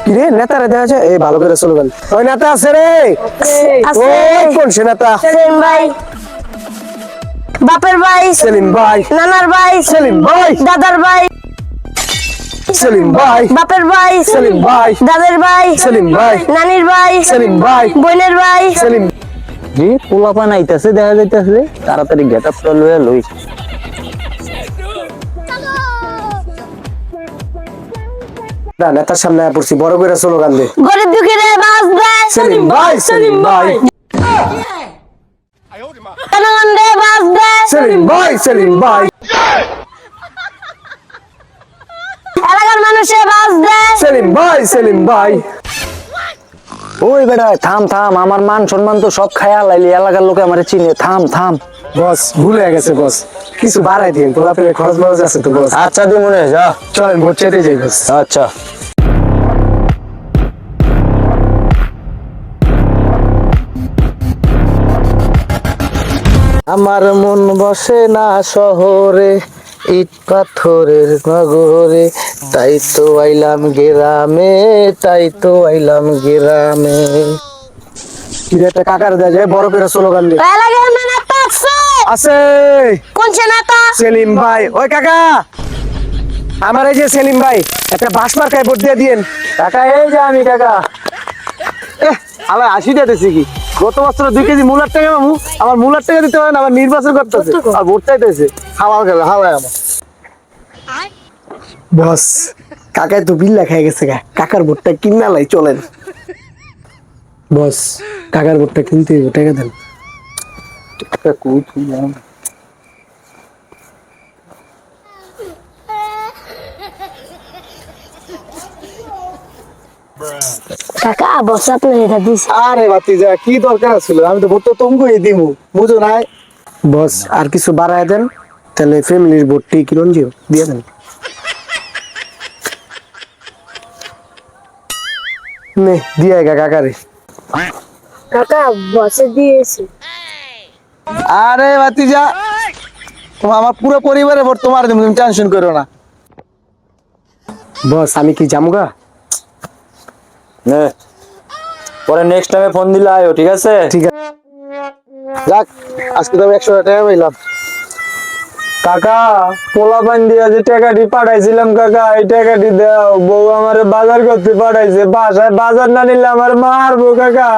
কিরে নেতারে দেখা যায় এই ভালো করে স্লোগান ওই নেতা আছে রে আছে। ওই কোন সে নেতা সেলিম ভাই, বাপের ভাই, সেলিম ভাই নানার ভাই, সেলিম ভাই দাদার ভাই, সেলিম ভাই বাপের ভাই, সেলিম ভাই দাদার ভাই, সেলিম ভাই নানির ভাই, সেলিম ভাই বোনের ভাই। সেলিম জি পোলাপান আইতাছে দেখা যাইতাছে তাড়াতাড়ি গেটআপটা লইয়া লই না নেতার সামনে আয়া পড়ছি বড় করে স্লোগান দে গরিব দুঃখীরে বাস দেয় সেলিম ভাই সেলিম ভাই জনগণ রে বাস দেয় সেলিম ভাই সেলিম ভাই এলাকার মানুষে বাস দেয় সেলিম ভাই সেলিম ভাই ওই বেটা থাম থাম আমার মান সম্মান তো সব খায়া লাইলি এলাকার লোকে আমারে চিনে থাম থাম বস ভুল হয়ে গেছে বস কিছু বাড়াই দিন গোলাপের খরচ মরচ আছে তো বস আচ্ছা দি মনে যা চলেন ভোট চাইতে যাই বস আচ্ছা আমার মন বসে না শহরে ইট পাথরের নগরে তাই তো আইলাম গ্রামে তাই তো আইলাম গ্রামে কি রে, একটা কাকার দেয়া যায় বড় করে স্লোগান দে এলাকার নেতা আছে আছে কোন সে নেতা সেলিম ভাই ওই কাকা আমার এই যে সেলিম ভাই একটা বাস মার্কায় ভোট দিয়ে দিয়েন কাকা এই যে আমি কাকা আমার 80 দিতেছি কি গত বছর 2 কেজি মূলার টাকা মামু আমার মূলার টাকা দিতে হয় না আমার নির্বাচন করতেছে আর ভোট চাইতেছে হাওয়া গেল হাওয়া আমার বস কাকাই তো বিল লেখা গেছে কাকার ভোটটা কিনা লাই চলেন বস কাকার ভোটটা কিনতে হইব টাকা দেন কাকা বস আপনি এটা দিছে আরে বাতিজা কি দরকার ছিল আমি তো ভোটটা তোমাকেই দিমু বুঝো নাই বস আর কিছু বাড়ায় দেন তাহলে ফ্যামিলির ভোটটি কিরণ জিও দিয়ে দেন নে দিয়ে কাকারে কাকা বসে দিয়েছে আরে বাতিজা তোমার আমার পুরো পরিবারে ভোট তোমার দেবো তুমি টেনশন করো না বস আমি কি জামুগা নে পরে নেক্সট টাইমে ফোন দিলে আয়ো ঠিক আছে ঠিক আছে যাক আজকে তো 100 টাকা পাইলাম কাকা পোলাপান দিয়া যে টাকাটি পাঠাইছিলাম কাকা এই টাকাটি দাও বউ আমারে বাজার করতে পাঠাইছে বাসায় বাজার না নিলে আমার মারবো কাকা